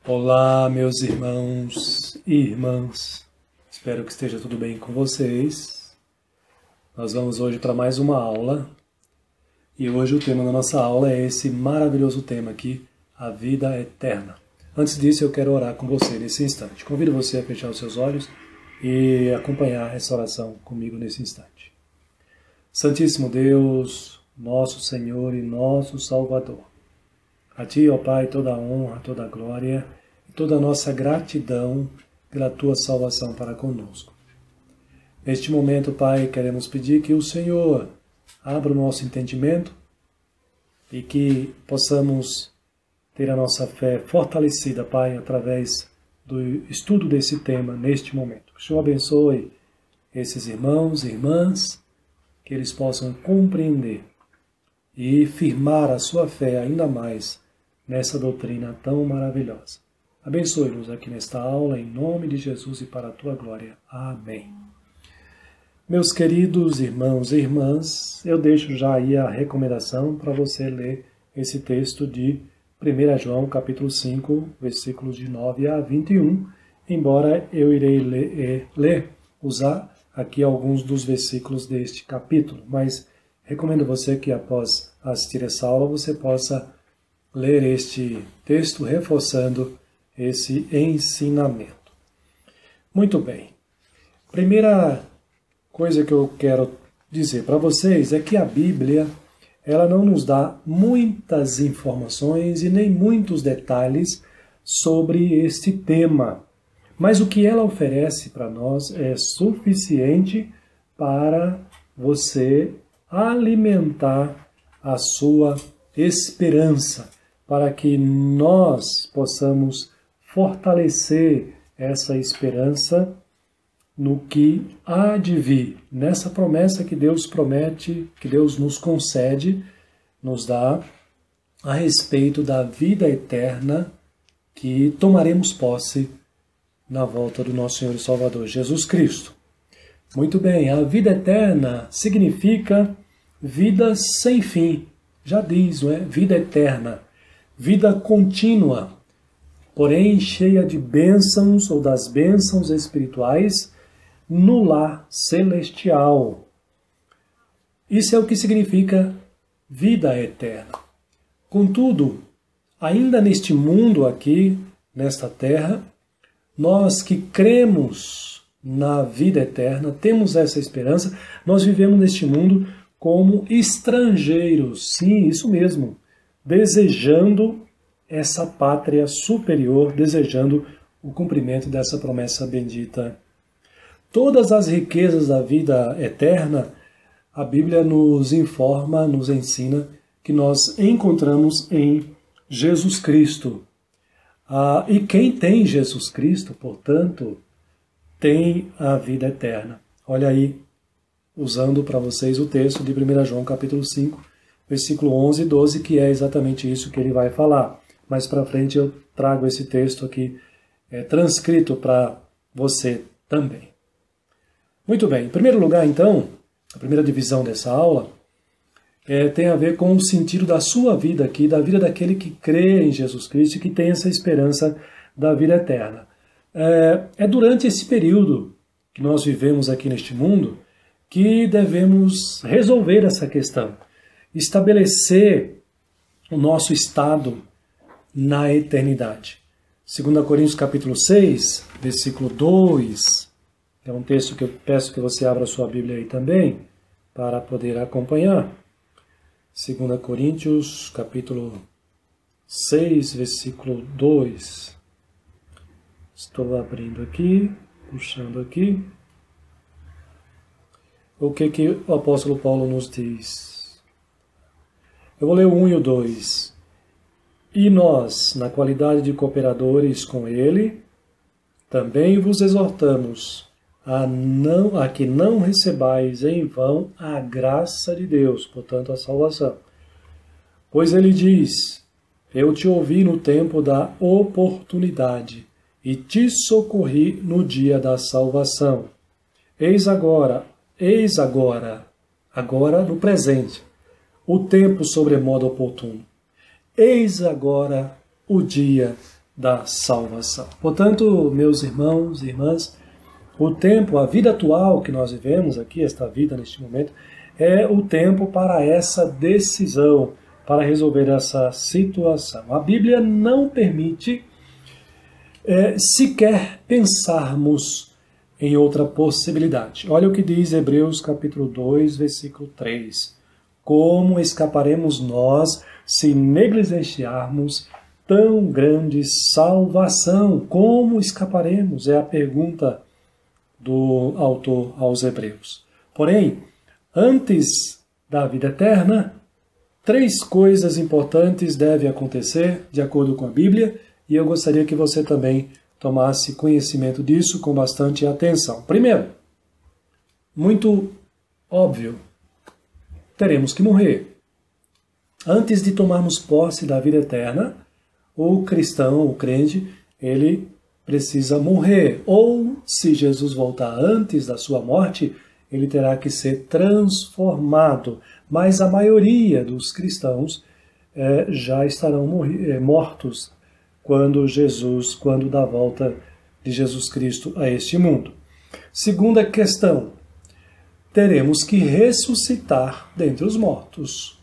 Olá, meus irmãos e irmãs. Espero que esteja tudo bem com vocês. Nós vamos hoje para mais uma aula. E hoje o tema da nossa aula é esse maravilhoso tema aqui, a vida eterna. Antes disso, eu quero orar com você nesse instante. Convido você a fechar os seus olhos e acompanhar essa oração comigo nesse instante. Santíssimo Deus, nosso Senhor e nosso Salvador. A Ti, ó Pai, toda a honra, toda a glória e toda a nossa gratidão pela Tua salvação para conosco. Neste momento, Pai, queremos pedir que o Senhor abra o nosso entendimento e que possamos ter a nossa fé fortalecida, Pai, através do estudo desse tema neste momento. Que o Senhor abençoe esses irmãos e irmãs, que eles possam compreender e firmar a sua fé ainda mais nessa doutrina tão maravilhosa. Abençoe-nos aqui nesta aula, em nome de Jesus e para a Tua glória. Amém. Meus queridos irmãos e irmãs, eu deixo já aí a recomendação para você ler esse texto de 1 João, capítulo 5, versículos de 9 a 21, embora eu irei usar aqui alguns dos versículos deste capítulo, mas recomendo você que após assistir essa aula você possa ler este texto reforçando esse ensinamento. Muito bem. Primeira coisa que eu quero dizer para vocês é que a Bíblia, ela não nos dá muitas informações e nem muitos detalhes sobre este tema. Mas o que ela oferece para nós é suficiente para você alimentar a sua esperança, para que nós possamos fortalecer essa esperança no que há de vir, nessa promessa que Deus promete, que Deus nos concede, nos dá a respeito da vida eterna que tomaremos posse na volta do nosso Senhor e Salvador Jesus Cristo. Muito bem, a vida eterna significa vida sem fim. Já diz, não é? Vida eterna, vida contínua, porém cheia de bênçãos ou das bênçãos espirituais no lar celestial. Isso é o que significa vida eterna. Contudo, ainda neste mundo aqui, nesta terra, nós que cremos na vida eterna, temos essa esperança, nós vivemos neste mundo como estrangeiros, sim, isso mesmo, desejando essa pátria superior, desejando o cumprimento dessa promessa bendita. Todas as riquezas da vida eterna, a Bíblia nos informa, nos ensina que nós encontramos em Jesus Cristo. E quem tem Jesus Cristo, portanto, tem a vida eterna. Olha aí, usando para vocês o texto de 1 João capítulo 5, versículo 11 e 12, que é exatamente isso que ele vai falar. Mais para frente eu trago esse texto aqui transcrito para você também. Muito bem, em primeiro lugar então, a primeira divisão dessa aula tem a ver com o sentido da sua vida aqui, da vida daquele que crê em Jesus Cristo e que tem essa esperança da vida eterna. É durante esse período que nós vivemos aqui neste mundo que devemos resolver essa questão, estabelecer o nosso estado na eternidade. 2 Coríntios capítulo 6, versículo 2, é um texto que eu peço que você abra a sua Bíblia aí também, para poder acompanhar. 2 Coríntios capítulo 6, versículo 2. Estou abrindo aqui, puxando aqui. O que o apóstolo Paulo nos diz? Eu vou ler o 1 e o 2. E nós, na qualidade de cooperadores com ele, também vos exortamos a que não recebais em vão a graça de Deus, portanto a salvação. Pois ele diz, eu te ouvi no tempo da oportunidade e te socorri no dia da salvação. Eis agora, agora no presente, o tempo sobremodo oportuno. Eis agora o dia da salvação. Portanto, meus irmãos e irmãs, o tempo, a vida atual que nós vivemos aqui, esta vida neste momento, é o tempo para essa decisão, para resolver essa situação. A Bíblia não permite sequer pensarmos em outra possibilidade. Olha o que diz Hebreus capítulo 2, versículo 3. Como escaparemos nós se negligenciarmos tão grande salvação? Como escaparemos? É a pergunta do autor aos Hebreus. Porém, antes da vida eterna, 3 coisas importantes devem acontecer, de acordo com a Bíblia, e eu gostaria que você também tomasse conhecimento disso com bastante atenção. Primeiro, muito óbvio, teremos que morrer. Antes de tomarmos posse da vida eterna, o cristão, o crente, ele precisa morrer. Ou, se Jesus voltar antes da sua morte, ele terá que ser transformado. Mas a maioria dos cristãos já estarão mortos quando da volta de Jesus Cristo a este mundo. Segunda questão, teremos que ressuscitar dentre os mortos.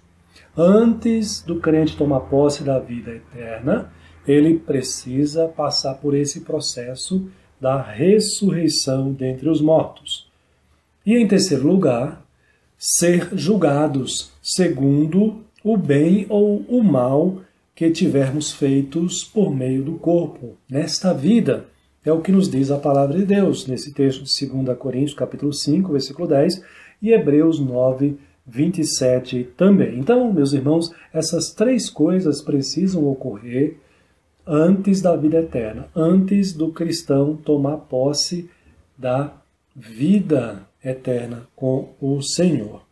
Antes do crente tomar posse da vida eterna, ele precisa passar por esse processo da ressurreição dentre os mortos. E em terceiro lugar, ser julgados segundo o bem ou o mal que tivermos feitos por meio do corpo, nesta vida. É o que nos diz a palavra de Deus, nesse texto de 2 Coríntios, capítulo 5, versículo 10, e Hebreus 9, 27 também. Então, meus irmãos, essas 3 coisas precisam ocorrer antes da vida eterna, antes do cristão tomar posse da vida eterna com o Senhor.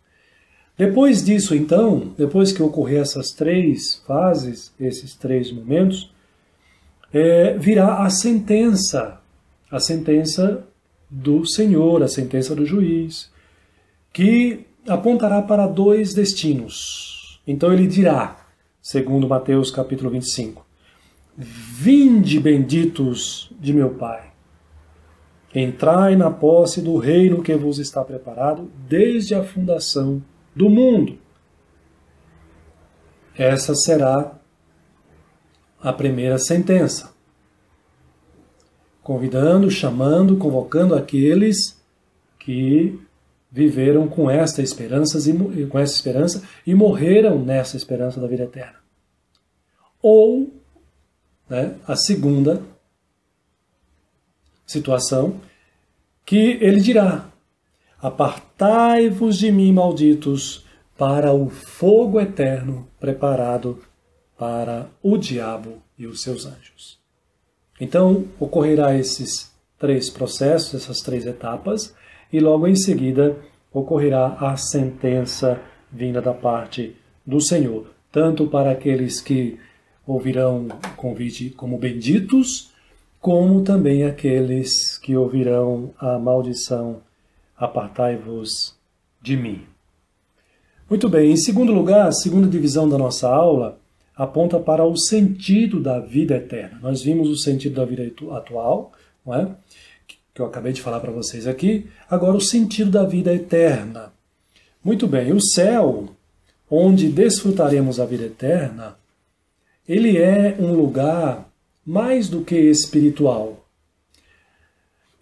Depois disso, então, depois que ocorrer essas 3 fases, esses 3 momentos, virá a sentença do Senhor, a sentença do juiz, que apontará para 2 destinos. Então ele dirá, segundo Mateus capítulo 25, Vinde, benditos de meu Pai, entrai na posse do reino que vos está preparado desde a fundação do mundo. Essa será a primeira sentença. Convidando, chamando, convocando aqueles que viveram com esta esperança e morreram nessa esperança da vida eterna. Ou, a segunda situação, que ele dirá, apartai-vos de mim, malditos, para o fogo eterno preparado para o diabo e os seus anjos. Então, ocorrerá esses 3 processos, essas 3 etapas, e logo em seguida ocorrerá a sentença vinda da parte do Senhor, tanto para aqueles que ouvirão o convite como benditos, como também aqueles que ouvirão a maldição, apartai-vos de mim. Muito bem, em segundo lugar, a segunda divisão da nossa aula aponta para o sentido da vida eterna. Nós vimos o sentido da vida atual, não é? Que eu acabei de falar para vocês aqui. Agora, o sentido da vida eterna. Muito bem, o céu, onde desfrutaremos a vida eterna, ele é um lugar mais do que espiritual.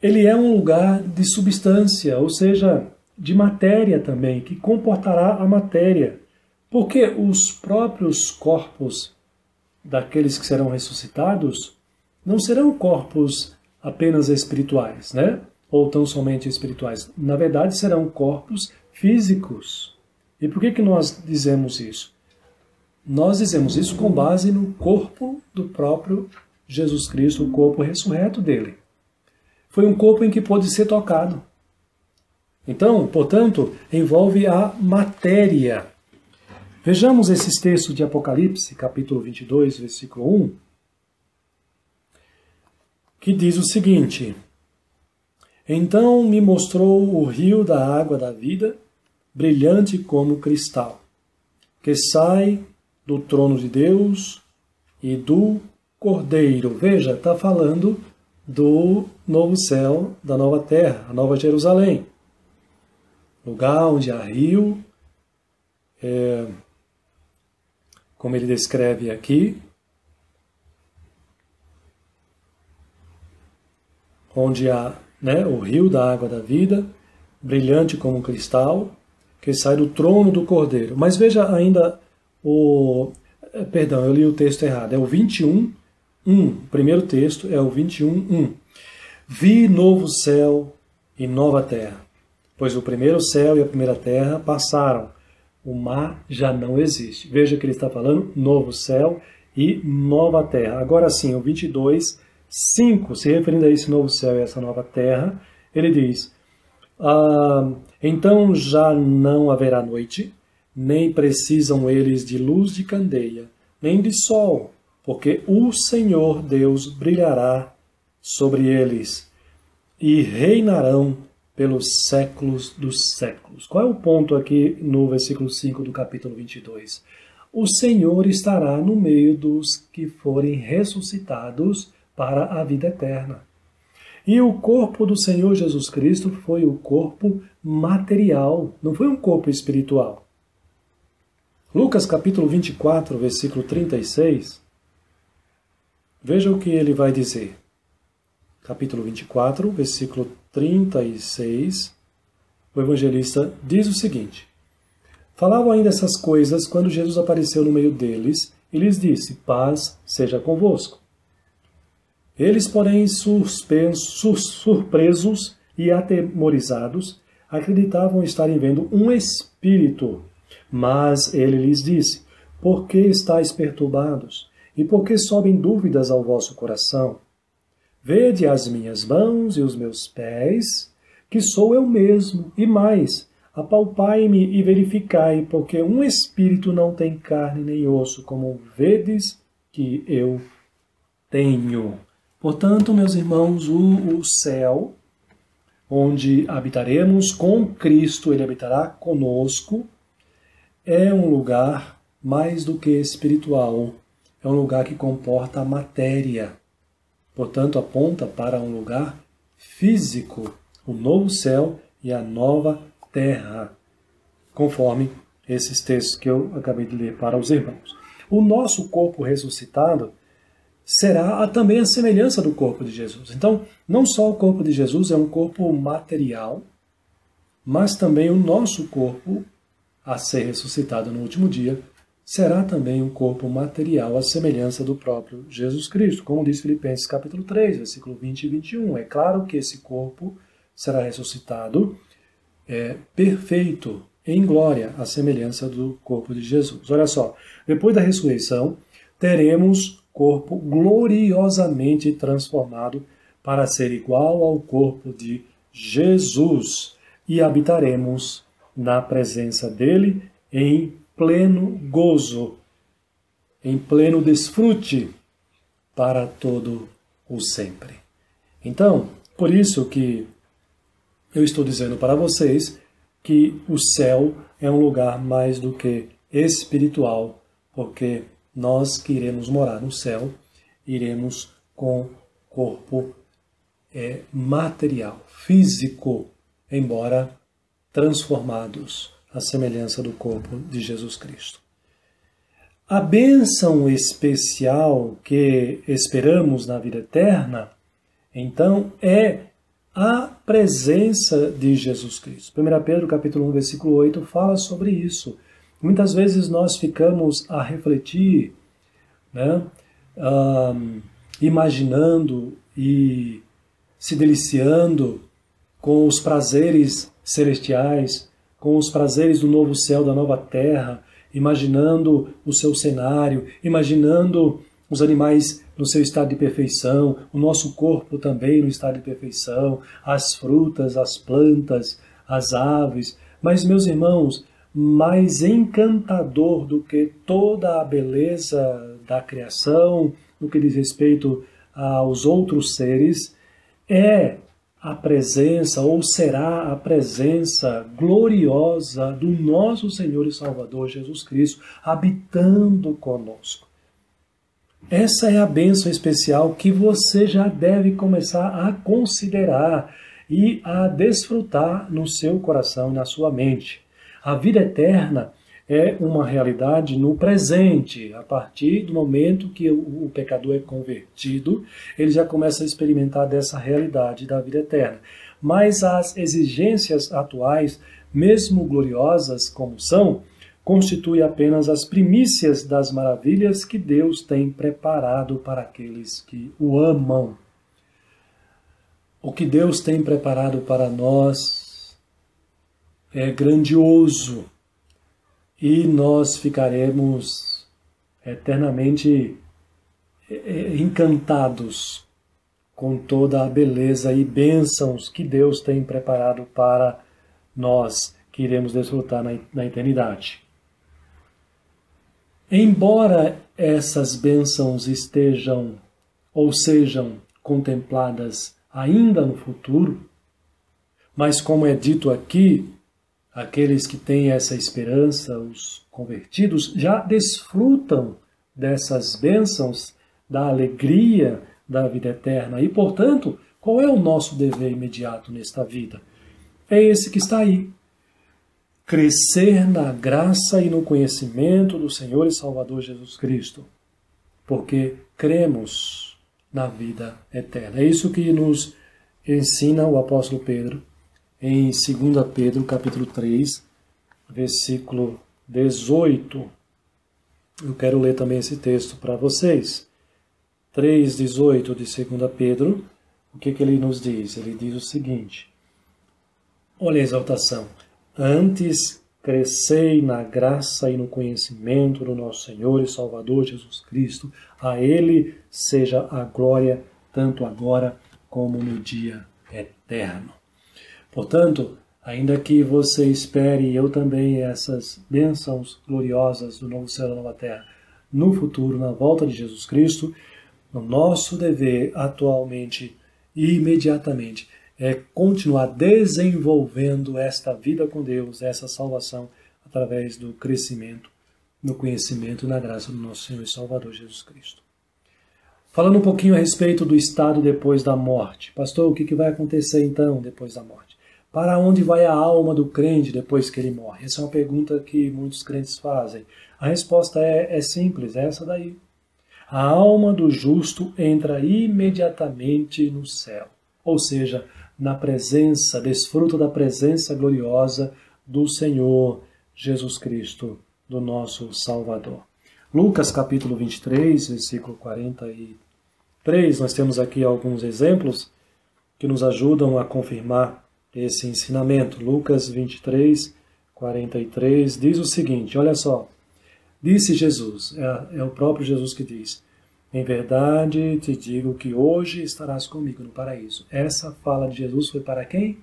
Ele é um lugar de substância, ou seja, de matéria também, que comportará a matéria. Porque os próprios corpos daqueles que serão ressuscitados não serão corpos apenas espirituais, ou tão somente espirituais. Na verdade, serão corpos físicos. E por que nós dizemos isso? Nós dizemos isso com base no corpo do próprio Jesus Cristo, o corpo ressurreto dele. Foi um corpo em que pôde ser tocado. Então, portanto, envolve a matéria. Vejamos esses textos de Apocalipse, capítulo 22, versículo 1, que diz o seguinte: Então me mostrou o rio da água da vida, brilhante como cristal, que sai do trono de Deus e do Cordeiro. Veja, está falando do novo céu, da nova terra, a nova Jerusalém. Lugar onde há rio, como ele descreve aqui, onde há o rio da água da vida, brilhante como um cristal, que sai do trono do Cordeiro. Mas veja ainda Perdão, eu li o texto errado. É o 21:1. O primeiro texto é o 21:1. Vi novo céu e nova terra, pois o primeiro céu e a primeira terra passaram. O mar já não existe. Veja que ele está falando novo céu e nova terra. Agora sim, o 22:5, se referindo a esse novo céu e essa nova terra, ele diz: então já não haverá noite, nem precisam eles de luz de candeia, nem de sol, porque o Senhor Deus brilhará sobre eles e reinarão pelos séculos dos séculos. Qual é o ponto aqui no versículo 5 do capítulo 22? O Senhor estará no meio dos que forem ressuscitados para a vida eterna. E o corpo do Senhor Jesus Cristo foi o corpo material, não foi um corpo espiritual. Lucas capítulo 24, versículo 36, veja o que ele vai dizer. Capítulo 24, versículo 36, o evangelista diz o seguinte: falavam ainda essas coisas quando Jesus apareceu no meio deles e lhes disse: paz seja convosco. Eles, porém, surpresos e atemorizados, acreditavam estarem vendo um espírito. Mas ele lhes disse: por que estáis perturbados? E por que sobem dúvidas ao vosso coração? Vede as minhas mãos e os meus pés, que sou eu mesmo, e mais, apalpai-me e verificai, porque um espírito não tem carne nem osso, como vedes que eu tenho. Portanto, meus irmãos, o céu, onde habitaremos com Cristo, ele habitará conosco, é um lugar mais do que espiritual, é um lugar que comporta a matéria. Portanto, aponta para um lugar físico, o novo céu e a nova terra, conforme esses textos que eu acabei de ler para os irmãos. O nosso corpo ressuscitado será também a semelhança do corpo de Jesus. Então, não só o corpo de Jesus é um corpo material, mas também o nosso corpo, a ser ressuscitado no último dia, será também um corpo material, à semelhança do próprio Jesus Cristo. Como diz Filipenses capítulo 3, versículo 20 e 21. É claro que esse corpo será ressuscitado perfeito, em glória, à semelhança do corpo de Jesus. Olha só, depois da ressurreição, teremos corpo gloriosamente transformado para ser igual ao corpo de Jesus e habitaremos na presença dele em pleno gozo, em pleno desfrute para todo o sempre. Então, por isso que eu estou dizendo para vocês que o céu é um lugar mais do que espiritual, porque nós que iremos morar no céu, iremos com corpo material, físico, embora transformados à semelhança do corpo de Jesus Cristo. A bênção especial que esperamos na vida eterna, então, é a presença de Jesus Cristo. 1 Pedro capítulo 1, versículo 8 fala sobre isso. Muitas vezes nós ficamos a refletir, imaginando e se deliciando com os prazeres celestiais, com os prazeres do novo céu, da nova terra, imaginando o seu cenário, imaginando os animais no seu estado de perfeição, o nosso corpo também no estado de perfeição, as frutas, as plantas, as aves. Mas, meus irmãos, mais encantador do que toda a beleza da criação, no que diz respeito aos outros seres, é a presença, ou será a presença gloriosa do nosso Senhor e Salvador Jesus Cristo habitando conosco. Essa é a bênção especial que você já deve começar a considerar e a desfrutar no seu coração e na sua mente. A vida eterna é uma realidade no presente. A partir do momento que o pecador é convertido, ele já começa a experimentar dessa realidade da vida eterna. Mas as exigências atuais, mesmo gloriosas como são, constituem apenas as primícias das maravilhas que Deus tem preparado para aqueles que o amam. O que Deus tem preparado para nós é grandioso e nós ficaremos eternamente encantados com toda a beleza e bênçãos que Deus tem preparado para nós que iremos desfrutar na eternidade. Embora essas bênçãos estejam ou sejam contempladas ainda no futuro, mas como é dito aqui, aqueles que têm essa esperança, os convertidos, já desfrutam dessas bênçãos, da alegria da vida eterna. E, portanto, qual é o nosso dever imediato nesta vida? É esse que está aí. Crescer na graça e no conhecimento do Senhor e Salvador Jesus Cristo, porque cremos na vida eterna. É isso que nos ensina o apóstolo Pedro em 2 Pedro, capítulo 3, versículo 18. Eu quero ler também esse texto para vocês. 3,18 de 2 Pedro, o que ele nos diz? Ele diz o seguinte, olha a exaltação. Antes, crescei na graça e no conhecimento do nosso Senhor e Salvador Jesus Cristo. A Ele seja a glória, tanto agora como no dia eterno. Portanto, ainda que você espere, e eu também, essas bênçãos gloriosas do novo céu e da nova terra no futuro, na volta de Jesus Cristo, o nosso dever atualmente e imediatamente é continuar desenvolvendo esta vida com Deus, essa salvação, através do crescimento, no conhecimento e na graça do nosso Senhor e Salvador Jesus Cristo. Falando um pouquinho a respeito do estado depois da morte. Pastor, o que vai acontecer então depois da morte? Para onde vai a alma do crente depois que ele morre? Essa é uma pergunta que muitos crentes fazem. A resposta é simples, é essa daí. A alma do justo entra imediatamente no céu, ou seja, na presença, desfruta da presença gloriosa do Senhor Jesus Cristo, do nosso Salvador. Lucas capítulo 23, versículo 43, nós temos aqui alguns exemplos que nos ajudam a confirmar esse ensinamento. Lucas 23, 43 diz o seguinte, olha só, disse Jesus, é o próprio Jesus que diz, em verdade te digo que hoje estarás comigo no paraíso. Essa fala de Jesus foi para quem?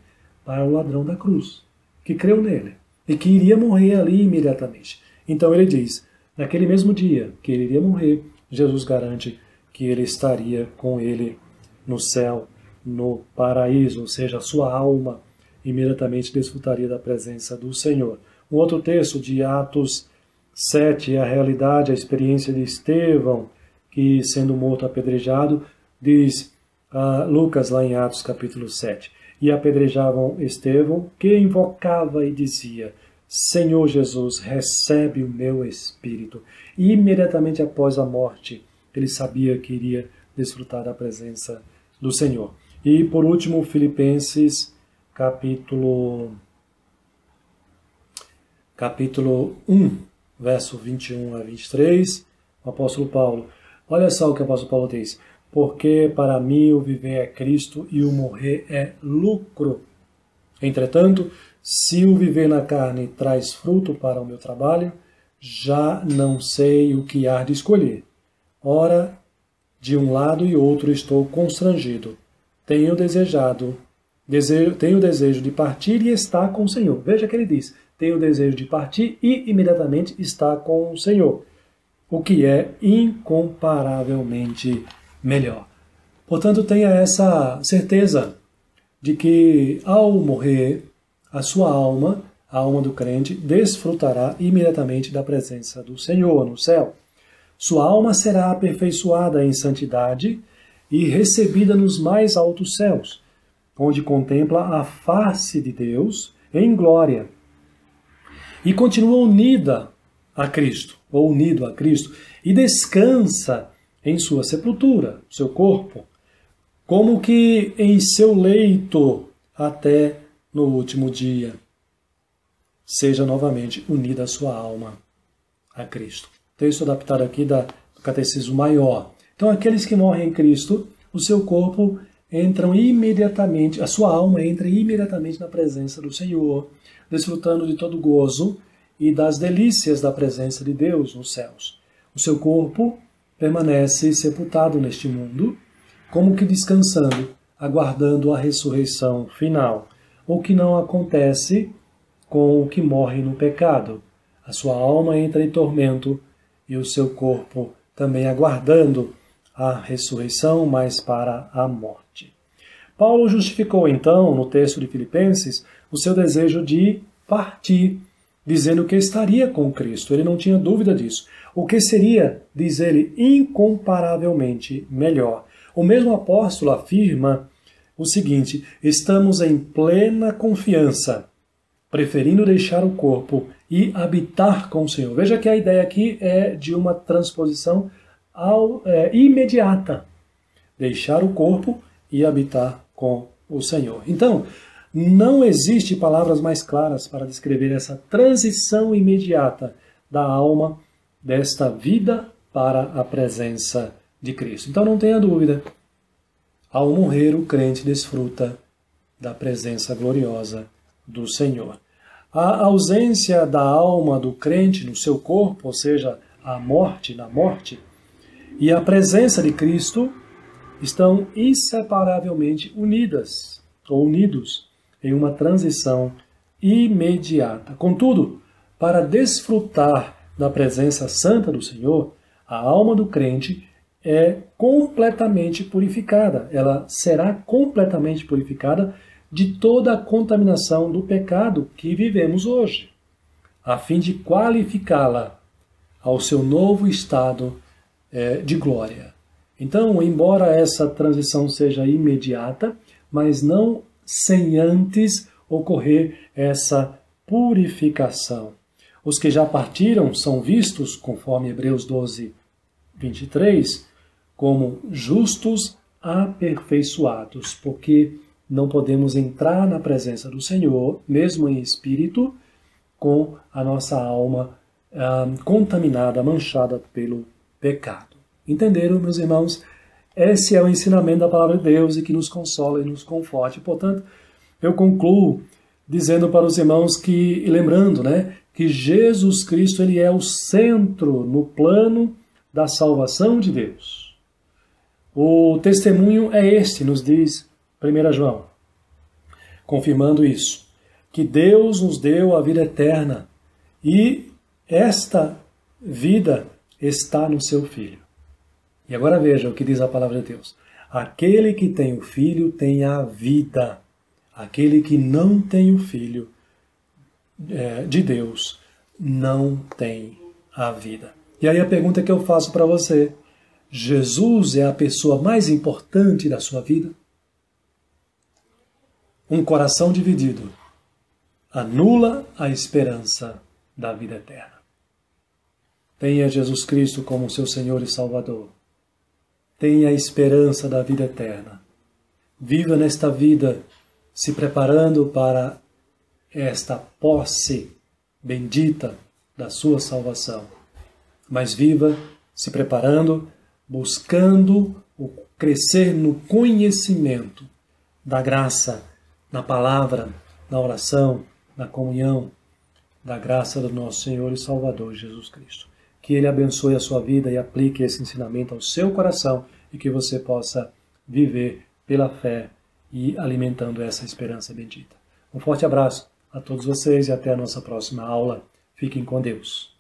Para o ladrão da cruz, que creu nele e que iria morrer ali imediatamente. Então ele diz, naquele mesmo dia que ele iria morrer, Jesus garante que ele estaria com ele no céu, no paraíso, ou seja, a sua alma imediatamente desfrutaria da presença do Senhor. Um outro texto de Atos 7 é a realidade, a experiência de Estevão, que sendo morto apedrejado, diz Lucas lá em Atos capítulo 7, e apedrejavam Estevão, que invocava e dizia, Senhor Jesus, recebe o meu espírito. E imediatamente após a morte, ele sabia que iria desfrutar da presença do Senhor. E por último, Filipenses capítulo 1, verso 21 a 23, o apóstolo Paulo, olha só o que o apóstolo Paulo diz, porque para mim o viver é Cristo e o morrer é lucro. Entretanto, se o viver na carne traz fruto para o meu trabalho, já não sei o que há de escolher. Ora, de um lado e outro estou constrangido. Tenho desejo de partir e estar com o Senhor. Veja que ele diz, tenho desejo de partir e imediatamente estar com o Senhor, o que é incomparavelmente melhor. Portanto, tenha essa certeza de que ao morrer, a sua alma, a alma do crente, desfrutará imediatamente da presença do Senhor no céu. Sua alma será aperfeiçoada em santidade e recebida nos mais altos céus, onde contempla a face de Deus em glória. E continua unida a Cristo, ou unido a Cristo, e descansa em sua sepultura, seu corpo, como que em seu leito até no último dia. Seja novamente unida a sua alma a Cristo. Texto adaptado aqui do Catecismo Maior. Então, aqueles que morrem em Cristo, o seu corpo entram imediatamente, a sua alma entra imediatamente na presença do Senhor, desfrutando de todo gozo e das delícias da presença de Deus nos céus. O seu corpo permanece sepultado neste mundo, como que descansando, aguardando a ressurreição final, o que não acontece com o que morre no pecado. A sua alma entra em tormento e o seu corpo também aguardando a ressurreição, mas para a morte. Paulo justificou então, no texto de Filipenses, o seu desejo de partir, dizendo que estaria com Cristo. Ele não tinha dúvida disso. O que seria, diz ele, incomparavelmente melhor. O mesmo apóstolo afirma o seguinte: estamos em plena confiança, preferindo deixar o corpo e habitar com o Senhor. Veja que a ideia aqui é de uma transposição imediata. Deixar o corpo e habitar com o Senhor. Então, não existe palavras mais claras para descrever essa transição imediata da alma desta vida para a presença de Cristo. Então não tenha dúvida, ao morrer o crente desfruta da presença gloriosa do Senhor. A ausência da alma do crente no seu corpo, ou seja, a morte na morte, e a presença de Cristo estão inseparavelmente unidas, ou unidos, em uma transição imediata. Contudo, para desfrutar da presença santa do Senhor, a alma do crente é completamente purificada. Ela será completamente purificada de toda a contaminação do pecado que vivemos hoje, a fim de qualificá-la ao seu novo estado de glória. Então, embora essa transição seja imediata, mas não sem antes ocorrer essa purificação. Os que já partiram são vistos, conforme Hebreus 12, 23, como justos aperfeiçoados, porque não podemos entrar na presença do Senhor, mesmo em espírito, com a nossa alma contaminada, manchada pelo pecado. Entenderam, meus irmãos? Esse é o ensinamento da palavra de Deus e que nos consola e nos conforte. Portanto, eu concluo dizendo para os irmãos que, lembrando, que Jesus Cristo ele é o centro no plano da salvação de Deus. O testemunho é este, nos diz 1 João, confirmando isso, que Deus nos deu a vida eterna e esta vida está no seu Filho. E agora veja o que diz a palavra de Deus. Aquele que tem o Filho tem a vida. Aquele que não tem o Filho de Deus não tem a vida. E aí a pergunta que eu faço para você: Jesus é a pessoa mais importante da sua vida? Um coração dividido anula a esperança da vida eterna. Tenha Jesus Cristo como seu Senhor e Salvador. Tenha a esperança da vida eterna. Viva nesta vida se preparando para esta posse bendita da sua salvação. Mas viva se preparando, buscando o crescer no conhecimento da graça, na palavra, na oração, na comunhão, da graça do nosso Senhor e Salvador Jesus Cristo. Que Ele abençoe a sua vida e aplique esse ensinamento ao seu coração e que você possa viver pela fé e alimentando essa esperança bendita. Um forte abraço a todos vocês e até a nossa próxima aula. Fiquem com Deus.